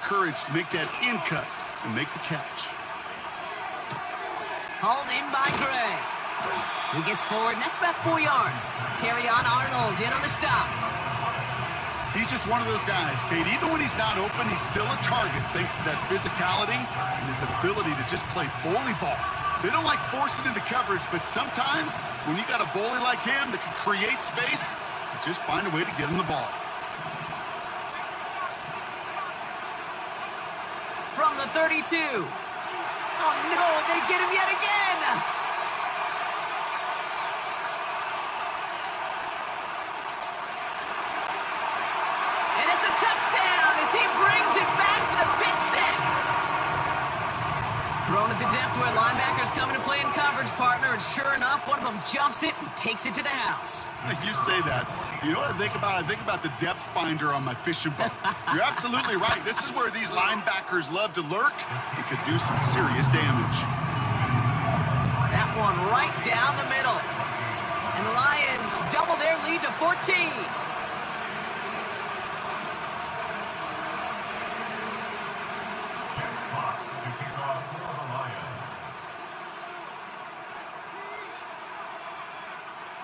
courage to make that in cut and make the catch. Hauled in by Gray. He gets forward, and that's about 4 yards. Terrion Arnold in on the stop. He's just one of those guys, Kate. Even when he's not open, he's still a target thanks to that physicality and his ability to just play bully ball. They don't like forcing into coverage, but sometimes when you got a bully like him that can create space, just find a way to get him the ball. From the 32. Oh, no, they get him yet again. And it's a touchdown as he brings it back for the pick six. Thrown at the depth where linebackers come into play in coverage, partner, and sure enough, one of them jumps it and takes it to the house. You say that. You know what I think about? I think about the depth finder on my fishing boat. You're absolutely right. This is where these linebackers love to lurk and could do some serious damage. That one right down the middle. And the Lions double their lead to 14.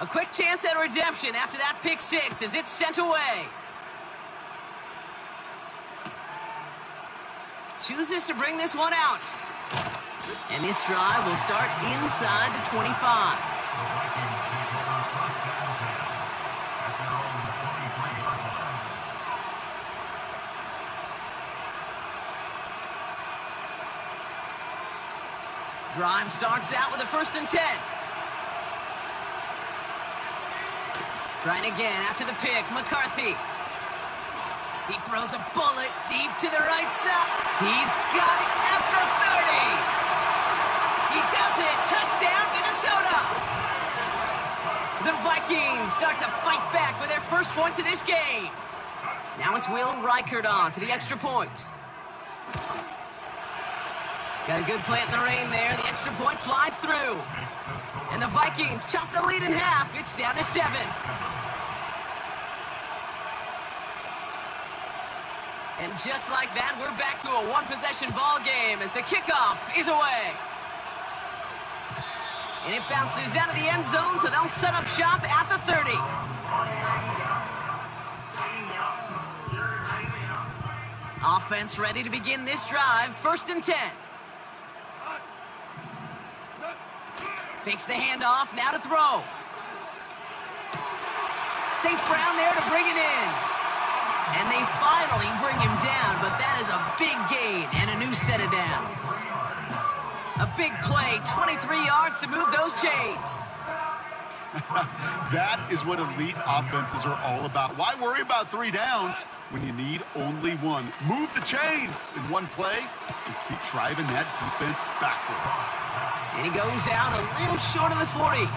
A quick chance at redemption after that pick six as it's sent away. Chooses to bring this one out. And this drive will start inside the 25. Drive starts out with a 1st and 10. Trying again after the pick, McCarthy. He throws a bullet deep to the right side. He's got it at the 30. He does it. Touchdown, Minnesota. The Vikings start to fight back with their first points of this game. Now it's Will Reichert on for the extra point. Got a good plant in the rain there. The extra point flies through. And the Vikings chop the lead in half. It's down to 7. And just like that, we're back to a one-possession ball game as the kickoff is away. And it bounces out of the end zone, so they'll set up shop at the 30. Offense ready to begin this drive, 1st and 10. Fakes the handoff, now to throw. St. Brown there to bring it in. And they finally bring him down, but that is a big gain and a new set of downs. A big play, 23 yards to move those chains. That is what elite offenses are all about. Why worry about 3 downs when you need only 1? Move the chains in one play and keep driving that defense backwards. And he goes out a little short of the 40.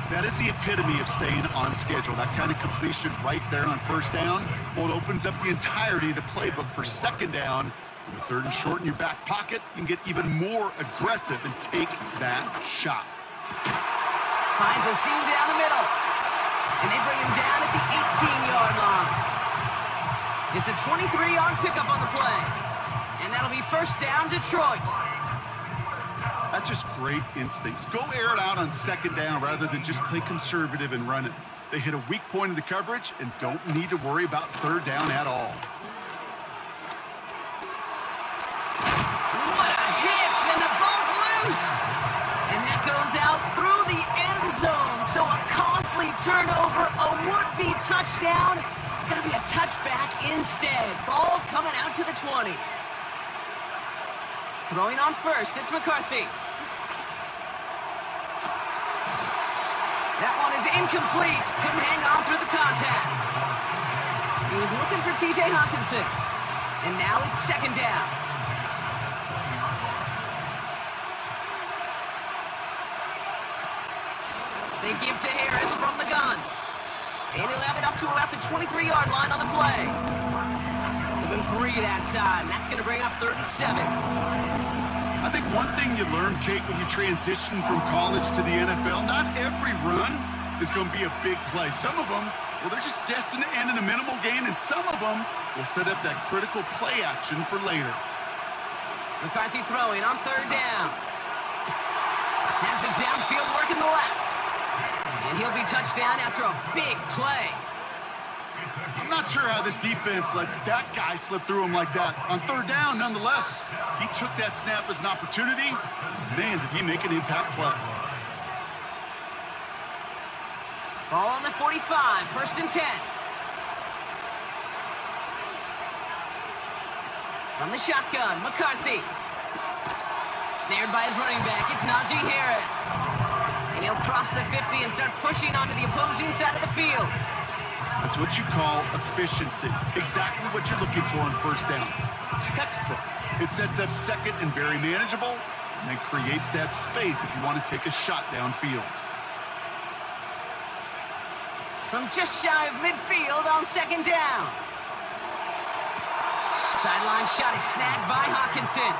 That is the epitome of staying on schedule. That kind of completion right there on 1st down. Well, it opens up the entirety of the playbook for 2nd down. With 3rd and short in your back pocket, you can get even more aggressive and take that shot. Finds a seam down the middle. And they bring him down at the 18-yard line. It's a 23-yard pickup on the play. And that'll be 1st down, Detroit. That's just great instincts. Go air it out on 2nd down rather than just play conservative and run it. They hit a weak point in the coverage and don't need to worry about 3rd down at all. What a hit, and the ball's loose. And that goes out through the end zone. So a costly turnover, a would-be touchdown. Gonna be a touchback instead. Ball coming out to the 20. Throwing on 1st, it's McCarthy. That one is incomplete. Couldn't hang on through the contact. He was looking for T.J. Hawkinson. And now it's 2nd down. They give to Harris from the gun. And he'll have it up to about the 23-yard line on the play. Even 3 that time. That's going to bring up 3rd and 7. I think one thing you learn, Kate, when you transition from college to the NFL, not every run is going to be a big play. Some of them Well, they're just destined to end in a minimal gain, and some of them will set up that critical play action for later. McCarthy throwing on third down. Has a downfield work in the left. And he'll be touched down after a big play. I'm not sure how this defense let that guy slip through him like that. On third down, nonetheless, he took that snap as an opportunity. Man, did he make an impact play. Ball on the 45, first and 10. From the shotgun, McCarthy. Snared by his running back, it's Najee Harris. And he'll cross the 50 and start pushing onto the opposing side of the field. That's what you call efficiency. Exactly what you're looking for on first down. Textbook. It sets up second and very manageable, and then creates that space if you want to take a shot downfield. From just shy of midfield on second down. Sideline shot is snagged by Hawkinson.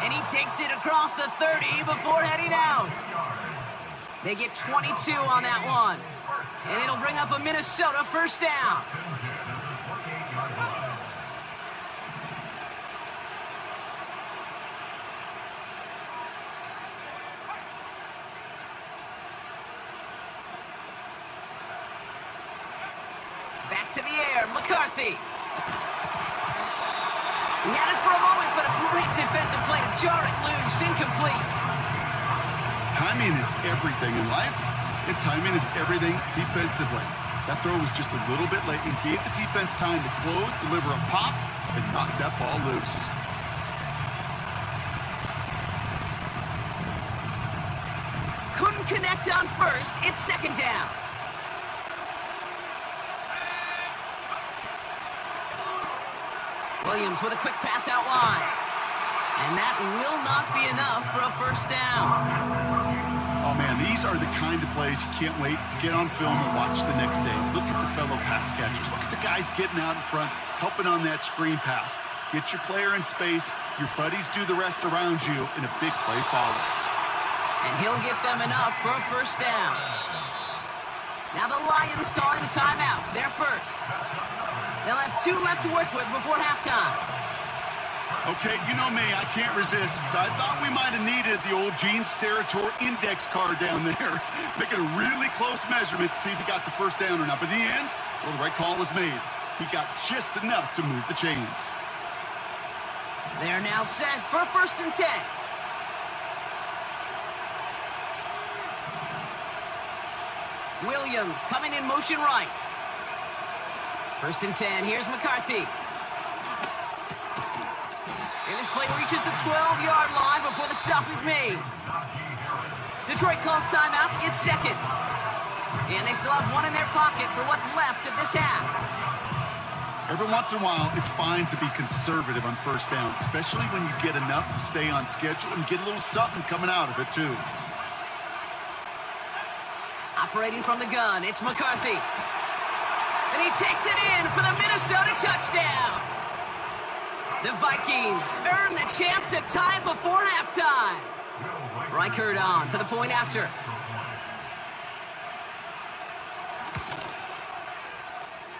And he takes it across the 30 before heading out. They get 22 on that one. And it'll bring up a Minnesota first down. Back to the air, McCarthy. He had it for a moment, but a great defensive play to jar it loose, incomplete. Timing is everything in life, and timing is everything defensively. That throw was just a little bit late and gave the defense time to close, deliver a pop, and knock that ball loose. Couldn't connect on first, it's second down. Williams with a quick pass out wide. And that will not be enough for a first down. Oh, man, these are the kind of plays you can't wait to get on film and watch the next day. Look at the fellow pass catchers. Look at the guys getting out in front, helping on that screen pass. Get your player in space, your buddies do the rest around you, and a big play follows. And he'll get them enough for a first down. Now the Lions calling a timeout. They're first. They'll have 2 left to work with before halftime. Okay, you know me, I can't resist. So I thought we might have needed the old Gene Steratore index card down there. Making a really close measurement to see if he got the first down or not. But in the end, well, the right call was made. He got just enough to move the chains. They're now set for first and 10. Williams coming in motion right. First and 10, here's McCarthy. And this play reaches the 12-yard line before the stop is made. Detroit calls timeout, it's second. And they still have one in their pocket for what's left of this half. Every once in a while, it's fine to be conservative on first down, especially when you get enough to stay on schedule and get a little something coming out of it, too. Operating from the gun, it's McCarthy. And he takes it in for the Minnesota touchdown. The Vikings earn the chance to tie before halftime. Reichert on for the point after.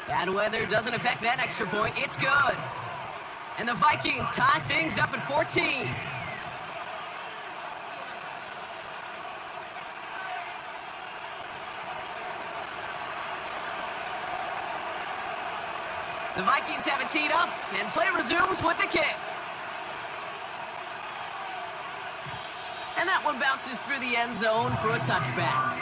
Bad weather doesn't affect that extra point. It's good. And the Vikings tie things up at 14. The Vikings have it teed up, and play resumes with the kick. And that one bounces through the end zone for a touchback.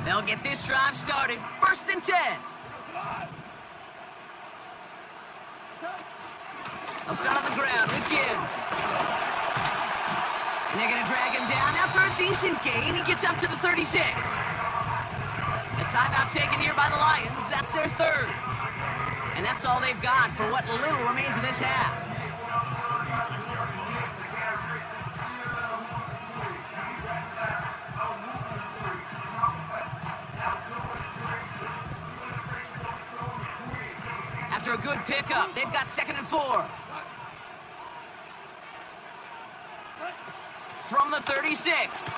They'll get this drive started. First and 10. They'll start on the ground with Gibbs. And they're going to drag him down after a decent gain. He gets up to the 36. A timeout taken here by the Lions. That's their third. And that's all they've got for what little remains of this half. After a good pickup, they've got 2nd and 4. the 36.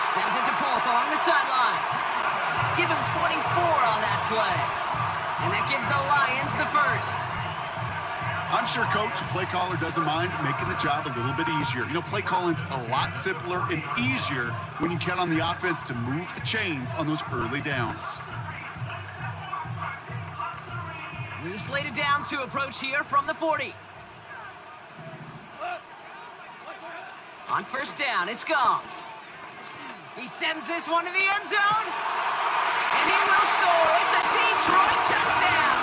Sends it to Polk along the sideline. Give him 24 on that play. And that gives the Lions the first. I'm sure Coach, the play caller, doesn't mind making the job a little bit easier. You know, play calling's a lot simpler and easier when you count on the offense to move the chains on those early downs. New slated downs to approach here from the 40. On first down, it's Goff. He sends this one to the end zone. And he will score. It's a Detroit touchdown.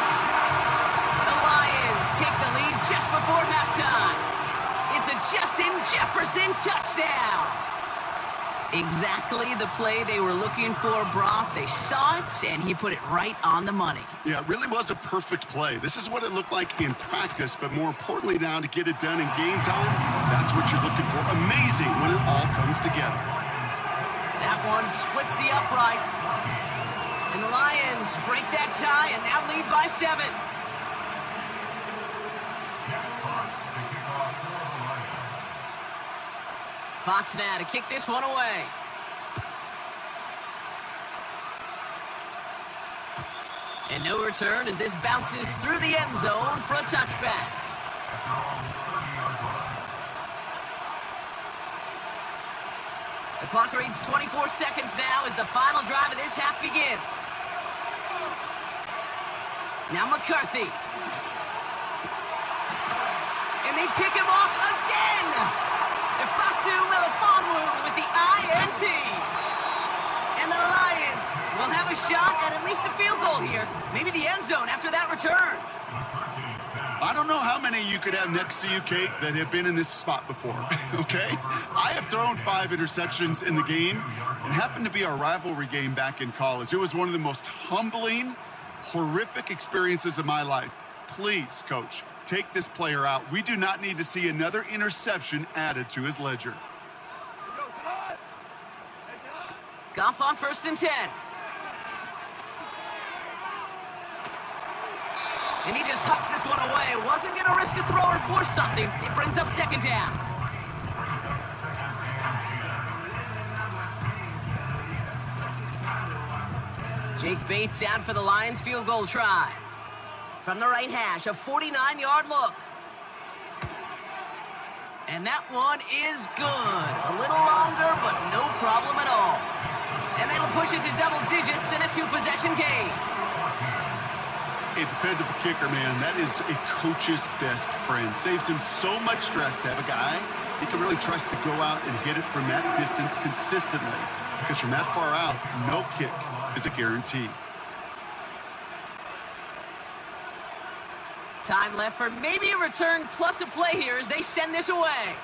The Lions take the lead just before halftime. It's a Justin Jefferson touchdown. Exactly the play they were looking for, Brock. They saw it, and he put it right on the money. Yeah, it really was a perfect play. This is what it looked like in practice, but more importantly now to get it done in game time, that's what you're looking for. Amazing when it all comes together. That one splits the uprights. And the Lions break that tie and now lead by 7. Fox now to kick this one away. And no return as this bounces through the end zone for a touchback. The clock reads 24 seconds now as the final drive of this half begins. Now McCarthy. And they pick him off again! Fatu Melifonwu with the INT. And the Lions will have a shot at least a field goal here. Maybe the end zone after that return. I don't know how many you could have next to you, Kate, that have been in this spot before, okay? I have thrown 5 interceptions in the game. It happened to be our rivalry game back in college. It was one of the most humbling, horrific experiences of my life. Please, Coach, take this player out. We do not need to see another interception added to his ledger. Goff on first and 10. And he just hucks this one away. Wasn't going to risk a throw or force something. It brings up second down. Jake Bates out for the Lions field goal try. From the right hash, a 49-yard look. And that one is good. A little longer, but no problem at all. And that'll push it to double digits in a 2-possession game. A dependable kicker, man. That is a coach's best friend. Saves him so much stress to have a guy he can really trust to go out and hit it from that distance consistently. Because from that far out, no kick is a guarantee. Time left for maybe a return plus a play here as they send this away.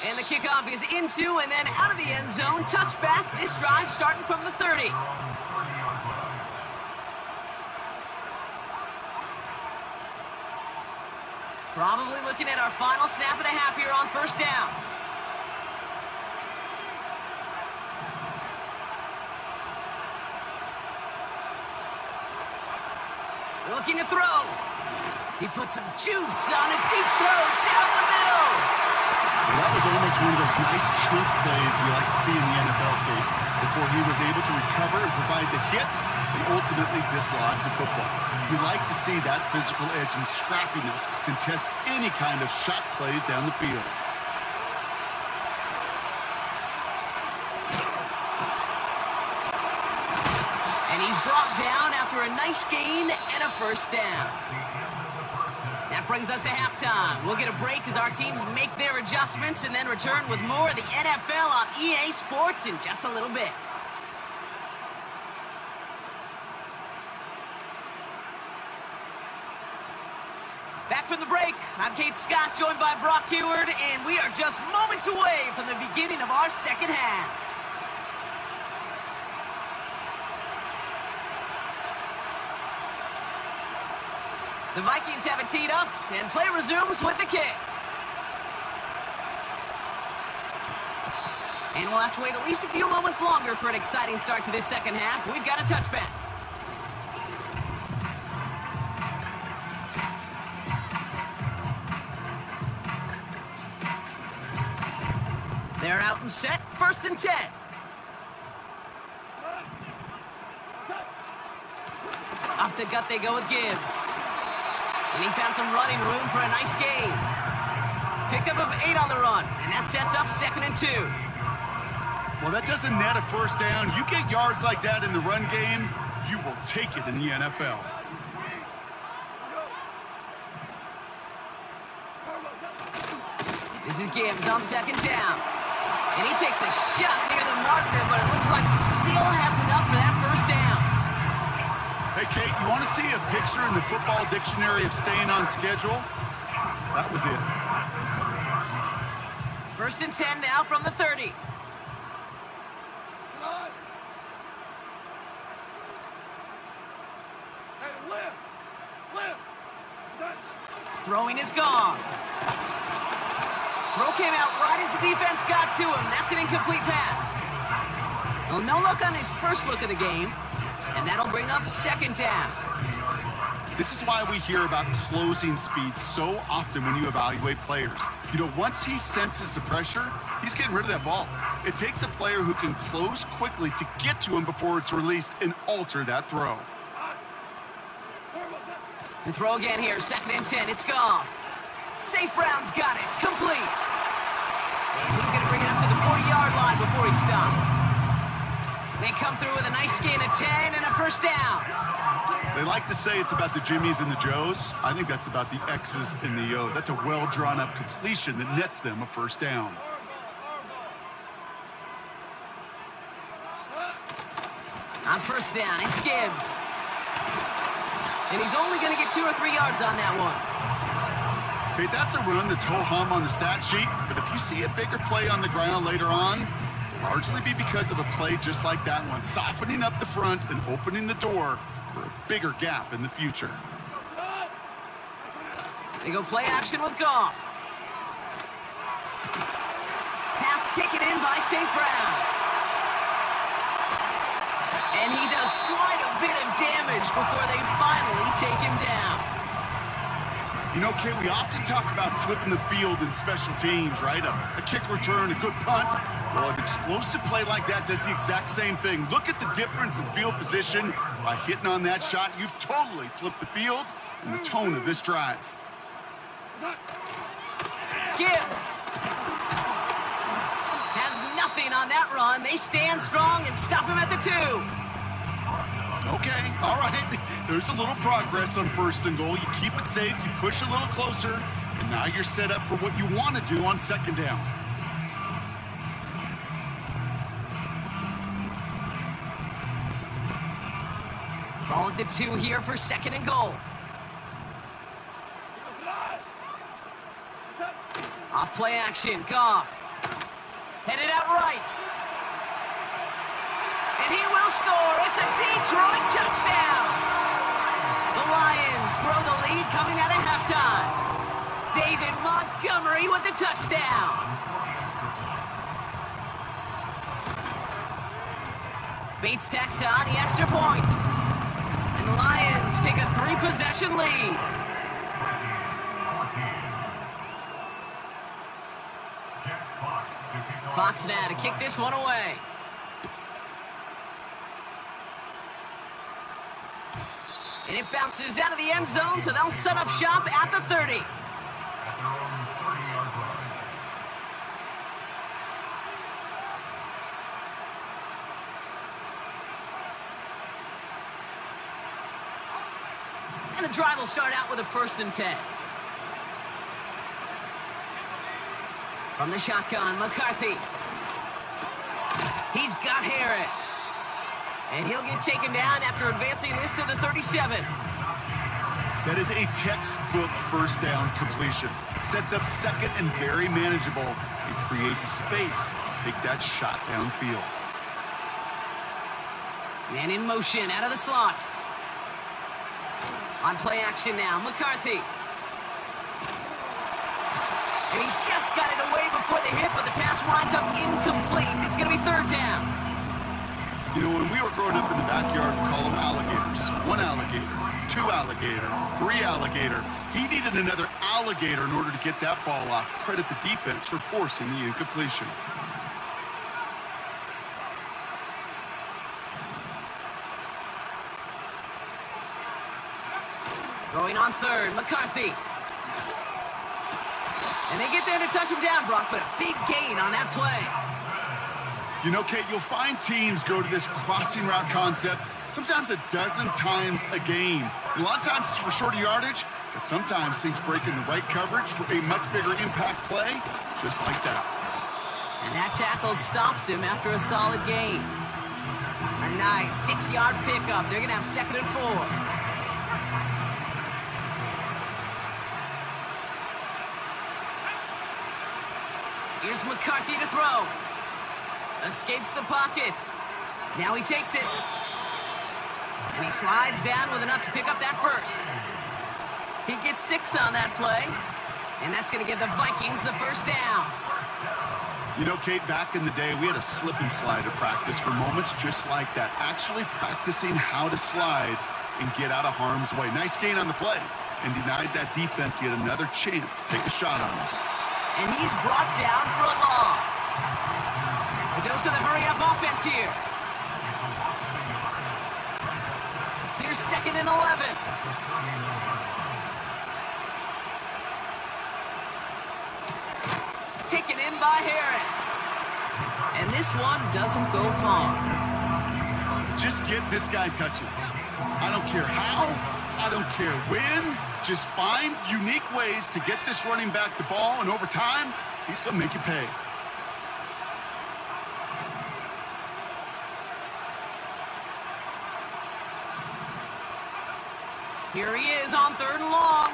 And the kickoff is into and then out of the end zone. Touchback. This drive starting from the 30. Probably looking at our final snap of the half here on first down. Looking to throw. He put some juice on a deep throw down the middle. Well, that was almost one of those nice chunk plays you like to see in the NFL, Kate, before he was able to recover and provide the hit and ultimately dislodge the football. You like to see that physical edge and scrappiness to contest any kind of shot plays down the field. And he's brought down after a nice gain and a first down. That brings us to halftime. We'll get a break as our teams make their adjustments and then return with more of the NFL on EA Sports in just a little bit. Back from the break, I'm Kate Scott, joined by Brock Heward, and we are just moments away from the beginning of our second half. The Vikings have it teed up, and play resumes with the kick. And we'll have to wait at least a few moments longer for an exciting start to this second half. We've got a touchback. They're out and set, 1st and 10. Off the gut they go with Gibbs. And he found some running room for a nice gain. Pickup of 8 on the run, and that sets up 2nd and 2. Well, that doesn't net a first down. You get yards like that in the run game, you will take it in the NFL. This is Gibbs on 2nd down. And he takes a shot near the marker, but it looks like he still has enough for that first down. Hey, Kate, you want to see a picture in the football dictionary of staying on schedule? That was it. 1st and 10 now from the 30. Throwing is gone. Throw came out right as the defense got to him. That's an incomplete pass. Well, no look on his first look of the game, and that'll bring up 2nd down. This is why we hear about closing speed so often when you evaluate players. You know, once he senses the pressure, he's getting rid of that ball. It takes a player who can close quickly to get to him before it's released and alter that throw. To throw again here, 2nd and 10, it's Goff. St. Brown's got it, complete. And he's gonna bring it up to the 40-yard line before he stops. They come through with a nice gain of 10 and a first down. They like to say it's about the Jimmies and the Joes. I think that's about the X's and the O's. That's a well-drawn-up completion that nets them a first down. On 1st down, it's Gibbs. And he's only going to get 2 or 3 yards on that one. Okay, that's a run that's ho-hum on the stat sheet, but if you see a bigger play on the ground later on, it'll largely be because of a play just like that one, softening up the front and opening the door for a bigger gap in the future. They go play action with Goff. Pass taken in by St. Brown. And he does quite a bit of damage before they finally take him down. You know, Kate, we often talk about flipping the field in special teams, right? A kick return, a good punt. Well, an explosive play like that does the exact same thing. Look at the difference in field position. By hitting on that shot, you've totally flipped the field and the tone of this drive. Gibbs has nothing on that run. They stand strong and stop him at the 2. Okay, all right. There's a little progress on 1st and goal. You keep it safe, you push a little closer, and now you're set up for what you want to do on 2nd down. Ball at the 2 here for 2nd and goal. Off play action, Goff. Headed out right. And he will score. It's a Detroit touchdown. The Lions grow the lead coming out of halftime. David Montgomery with the touchdown. Bates tacks on the extra point. And the Lions take a 3-possession lead. Fox now to kick this one away. And it bounces out of the end zone, so they'll set up shop at the 30. And the drive will start out with a 1st and 10. From the shotgun, McCarthy. He's got Harris. And he'll get taken down after advancing this to the 37. That is a textbook first down completion. Sets up 2nd and very manageable and creates space to take that shot downfield. Man in motion out of the slot. On play action now, McCarthy. And he just got it away before the hit, but the pass winds up incomplete. It's going to be 3rd down. You know, when we were growing up in the backyard, we call them alligators. 1 alligator, 2 alligator, 3 alligator. He needed another alligator in order to get that ball off. Credit the defense for forcing the incompletion. Throwing on third, McCarthy. And they get there to touch him down, Brock, but a big gain on that play. You know, Kate, you'll find teams go to this crossing route concept sometimes a dozen times a game. A lot of times it's for shorter yardage, but sometimes things break in the right coverage for a much bigger impact play, just like that. And that tackle stops him after a solid gain. A nice 6-yard pickup. They're going to have 2nd and 4. Here's McCarthy to throw. Escapes the pocket. Now he takes it. And he slides down with enough to pick up that first. He gets 6 on that play. And that's going to give the Vikings the first down. You know, Kate, back in the day, we had a slip and slide at practice for moments just like that. Actually practicing how to slide and get out of harm's way. Nice gain on the play. And denied that defense yet another chance to take a shot on him. And he's brought down for a loss. A dose of the hurry-up offense here. Here's 2nd and 11. Taken in by Harris. And this one doesn't go far. Just get this guy touches. I don't care how, I don't care when. Just find unique ways to get this running back the ball, and over time, he's going to make you pay. Here he is on 3rd and long.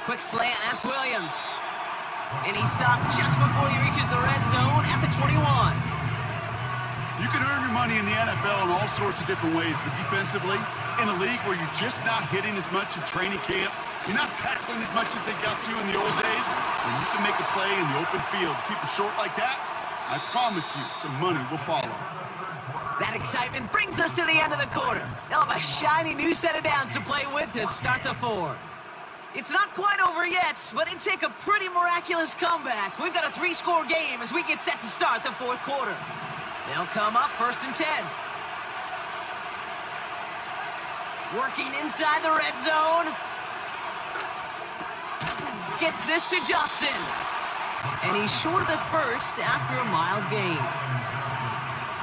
Quick slant, that's Williams. And he stopped just before he reaches the red zone at the 21. You can earn your money in the NFL in all sorts of different ways, but defensively, in a league where you're just not hitting as much in training camp, you're not tackling as much as they got to in the old days, when you can make a play in the open field, keep it short like that, I promise you some money will follow. That excitement brings us to the end of the quarter. They'll have a shiny new set of downs to play with to start the 4th. It's not quite over yet, but it'd take a pretty miraculous comeback. We've got a 3-score game as we get set to start the 4th quarter. They'll come up 1st and 10. Working inside the red zone. Gets this to Johnson. And he's short of the first after a mild gain.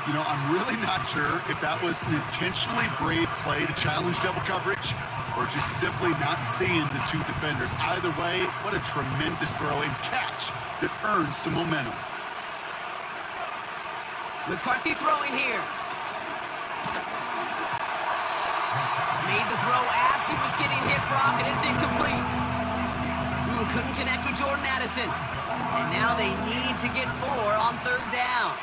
You know, I'm really not sure if that was an intentionally brave play to challenge double coverage or just simply not seeing the 2 defenders. Either way, what a tremendous throw and catch that earned some momentum. McCarthy throwing here. Made the throw as he was getting hit, Brock, and it's incomplete. Couldn't connect with Jordan Addison. And now they need to get 4 on 3rd down.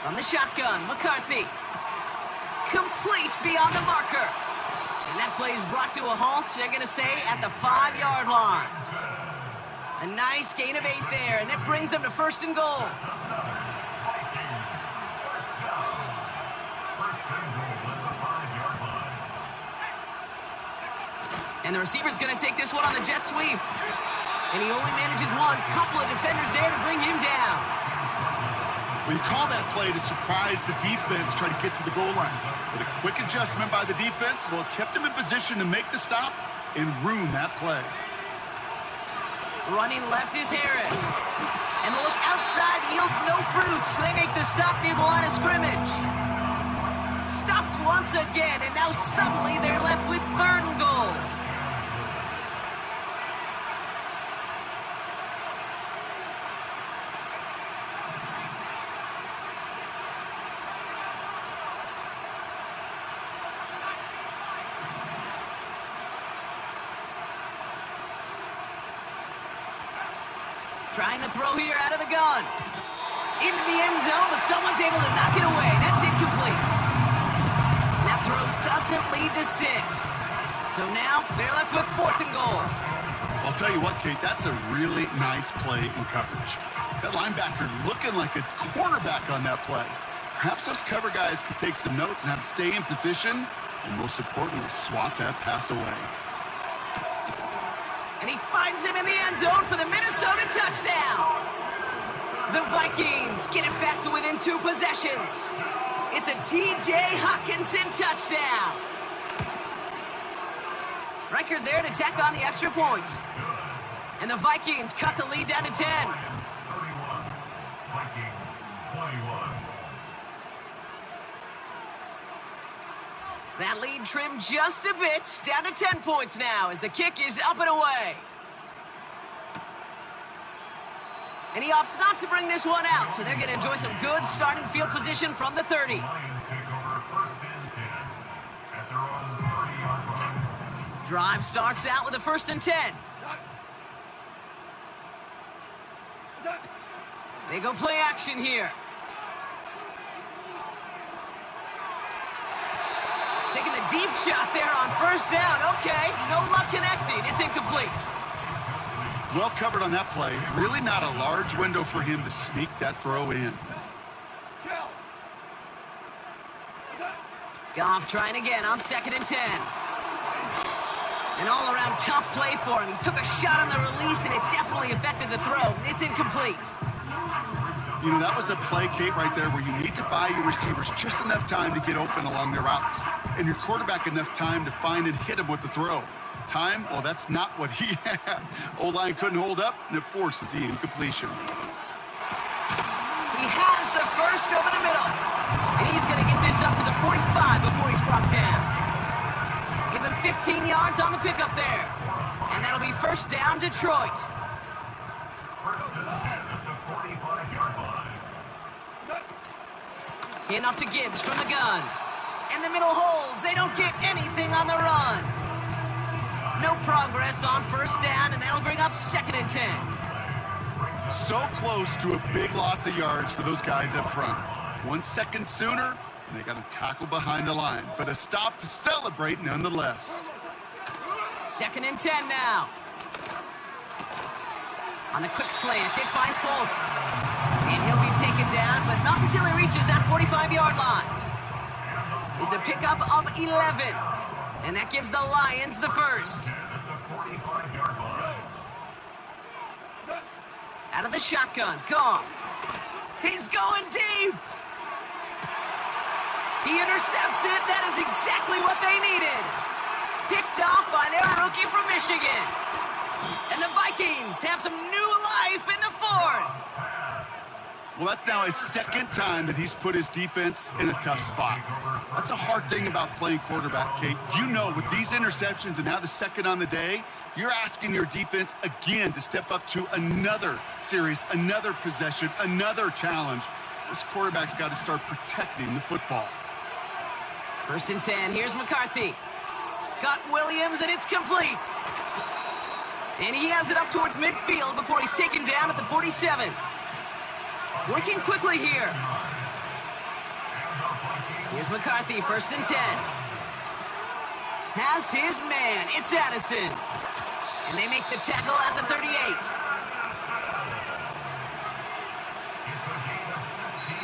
From the shotgun, McCarthy. Complete beyond the marker. And that play is brought to a halt, they're going to say, at the 5-yard line. A nice gain of 8 there, and that brings them to 1st and goal. And the receiver's going to take this one on the jet sweep. And he only manages one. Couple of defenders there to bring him down. Well, you call that play to surprise the defense, try to get to the goal line. But a quick adjustment by the defense, well, it kept him in position to make the stop and ruin that play. Running left is Harris. And the look outside yields no fruit. They make the stop near the line of scrimmage. Stuffed once again, and now suddenly they're left with 3rd and goal. Trying to throw here out of the gun. Into the end zone, but someone's able to knock it away. That's incomplete. That throw doesn't lead to 6. So now they're left with 4th and goal. I'll tell you what, Kate, that's a really nice play in coverage. That linebacker looking like a quarterback on that play. Perhaps those cover guys could take some notes and have to stay in position, and most importantly, swat that pass away. And he finds him in the end zone for the Minnesota touchdown. The Vikings get it back to within 2 possessions. It's a T.J. Hockenson touchdown. Record there to tack on the extra point. And the Vikings cut the lead down to 10. That lead trimmed just a bit, down to 10 points now as the kick is up and away. And he opts not to bring this one out, so they're going to enjoy some good starting field position from the 30. Drive starts out with a 1st and 10. They go play action here. Taking a deep shot there on 1st down. Okay, no luck connecting. It's incomplete. Well covered on that play. Really not a large window for him to sneak that throw in. Goff trying again on 2nd and 10. An all-around tough play for him. He took a shot on the release, and it definitely affected the throw. It's incomplete. You know, that was a play, Kate, right there where you need to buy your receivers just enough time to get open along their routes, and your quarterback enough time to find and hit him with the throw. Time? Well, that's not what he had. O-line couldn't hold up, and it forces the incompletion. He has the first over the middle, and he's going to get this up to the 45 before he's brought down. Give him 15 yards on the pickup there, and that'll be 1st down, Detroit. Enough to Gibbs from the gun. And the middle holds. They don't get anything on the run. No progress on 1st down, and that'll bring up 2nd and 10. So close to a big loss of yards for those guys up front. 1 second sooner, and they got a tackle behind the line. But a stop to celebrate nonetheless. 2nd and 10 now. On the quick slants, it finds Polk. And he'll be taken down, but not until he reaches that 45-yard line. It's a pickup of 11. And that gives the Lions the 1st. Out of the shotgun, Goff. He's going deep. He intercepts it. That is exactly what they needed. Picked off by their rookie from Michigan. And the Vikings have some new life in the 4th. Well, that's now his 2nd time that he's put his defense in a tough spot. That's a hard thing about playing quarterback, Kate. You know, with these interceptions and now the 2nd on the day, you're asking your defense again to step up to another series, another possession, another challenge. This quarterback's got to start protecting the football. 1st and 10, here's McCarthy. Got Williams, and it's complete. And he has it up towards midfield before he's taken down at the 47. Working quickly here. Here's McCarthy, 1st and 10. Has his man, it's Addison. And they make the tackle at the 38.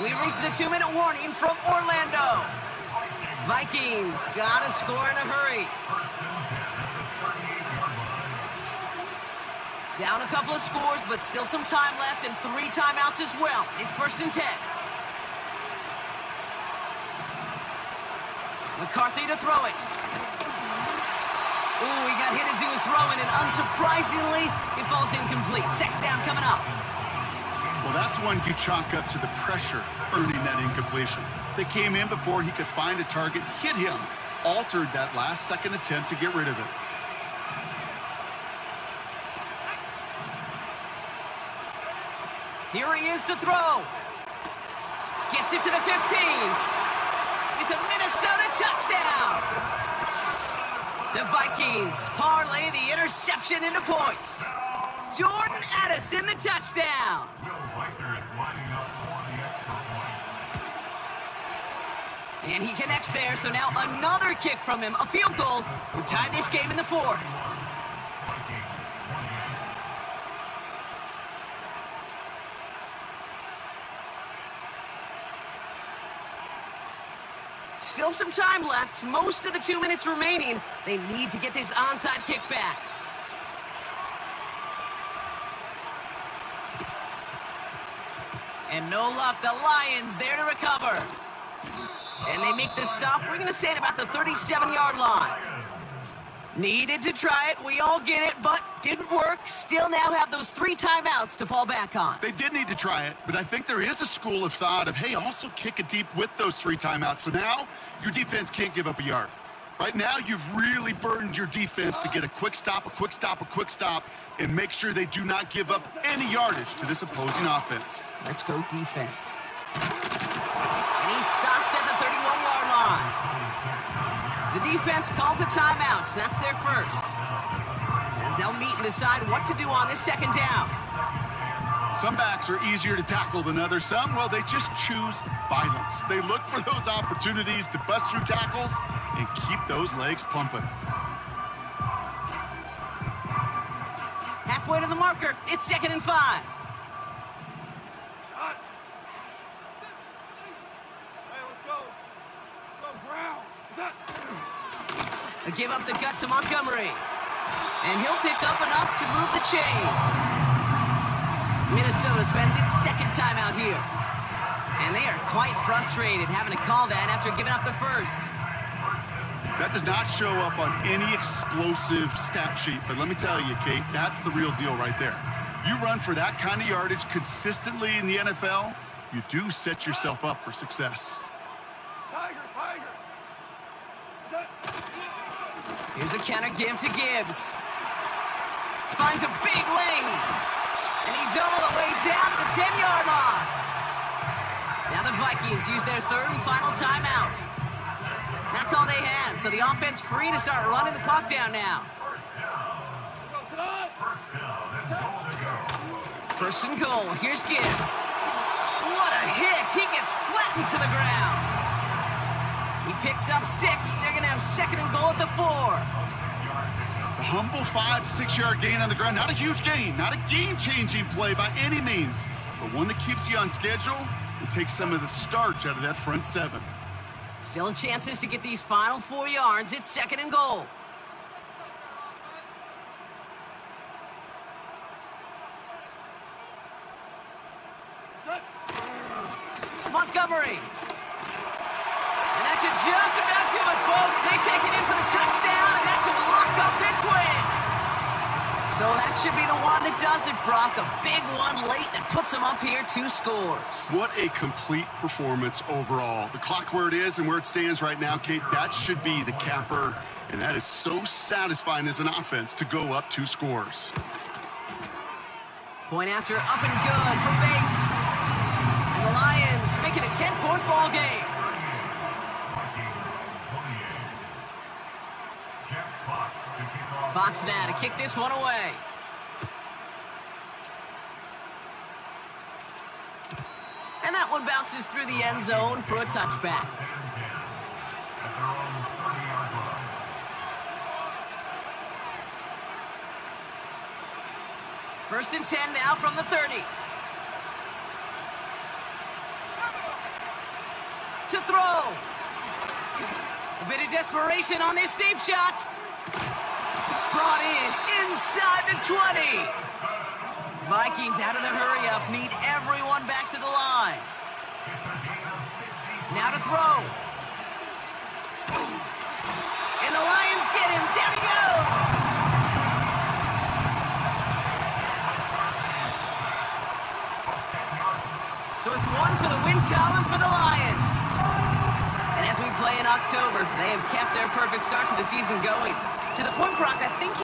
We reach the 2-minute warning from Orlando. Vikings gotta score in a hurry. Down a couple of scores, but still some time left and 3 timeouts as well. It's 1st and 10. McCarthy to throw it. Ooh, he got hit as he was throwing, and unsurprisingly, it falls incomplete. 2nd down coming up. Well, that's one you chalk up to the pressure earning that incompletion. They came in before he could find a target, hit him, altered that last 2nd attempt to get rid of it. Here he is to throw. Gets it to the 15. It's a Minnesota touchdown. The Vikings parlay the interception into points. Jordan Addison, the touchdown. And he connects there, so now another kick from him. A field goal would tie this game in the 4th. Still some time left. Most of the 2 minutes remaining. They need to get this onside kick back. And no luck, the Lions there to recover. And they make the stop, we're going to say at about the 37-yard line. Needed to try it, we all get it, but didn't work. Still now have those 3 timeouts to fall back on. They did need to try it, but I think there is a school of thought of, hey, also kick it deep with those 3 timeouts. So now your defense can't give up a yard. Right now, you've really burdened your defense to get a quick stop, and make sure they do not give up any yardage to this opposing offense. Let's go defense. And he's stopped at the 31-yard line. The defense calls a timeout, so that's their first. As they'll meet and decide what to do on this second down. Some backs are easier to tackle than others. Some, well, they just choose violence. They look for those opportunities to bust through tackles and keep those legs pumping. Halfway to the marker, it's 2nd and 5. They give up the gut to Montgomery. And he'll pick up enough to move the chains. Minnesota spends its 2nd timeout here. And they are quite frustrated having to call that after giving up the first. That does not show up on any explosive stat sheet, but let me tell you, Kate, that's the real deal right there. You run for that kind of yardage consistently in the NFL, you do set yourself up for success. Here's a counter give to Gibbs. Finds a big lane. And he's all the way down to the 10-yard line. Now the Vikings use their 3rd and final timeout. That's all they had, so the offense free to start running the clock down now. 1st and goal, here's Gibbs. What a hit, he gets flattened to the ground. He picks up 6, they're gonna have 2nd and goal at the 4. A humble 5 to 6 yard gain on the ground. Not a huge gain, not a game-changing play by any means, but one that keeps you on schedule and takes some of the starch out of that front 7. Still chances to get these final 4 yards. It's 2nd and goal. Montgomery. And that should just about do it, folks. They take it in for the touchdown, and that should lock up this win. So that should be the one that does it, Brock. A big one late that puts them up here 2 scores. What a complete performance overall. The clock where it is and where it stands right now, Kate, that should be the capper, and that is so satisfying as an offense to go up 2 scores. Point after up and good for Bates. And the Lions make it a 10-point ball game. Fox now to kick this one away. And that one bounces through the end zone for a touchback. First and 10 now from the 30. To throw. A bit of desperation on this deep shot. Brought in inside the 20. Vikings out of the hurry-up, need everyone back to the line. Now to throw. And the Lions get him. Down he goes. So it's 1 for the win column for the Lions. And as we play in October, they have kept their perfect start to the season going. To the point, Brock, I think